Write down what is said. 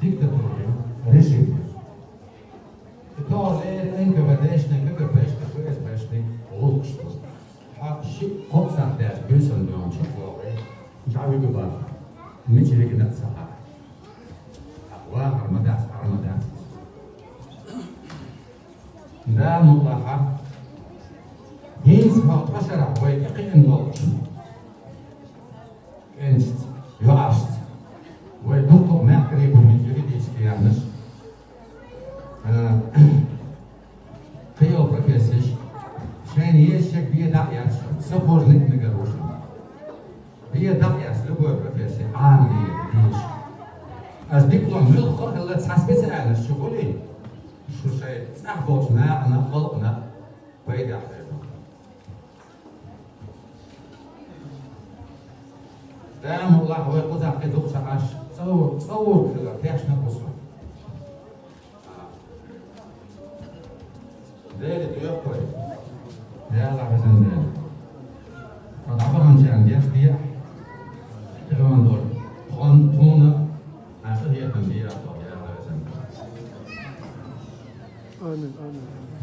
diktatorial režim. To je NKVD-šne, KGB-šne, FSB-šne lukštus. A kopsatās pilsonām čipolē, čāvīgubā, mičirīgi natsahā. Wah, armadās. Da mulaha, hins kaut pašarā, vai iqin dolč. Enst, joārsts, vai doktor neatkarīgumi juridiski jānes. Krievl profesijas, šeit iešķiek bija dājās, sapožnik negarošana. Bija dājās любой профессии, Англия, Диш. Аз диплом ملخ اللي تحسبت على الشغلي شو شيء تعبطنا أنا خلقنا بعيد علينا. دام الله هو قطع كدوق سعاش تصور كذا تياش نقصه. ده اللي تيقظ. يا الله حسن ده. فطبعا جان يخديع. كمان دور. خانتونا. آخر هي تنبيه. آمين.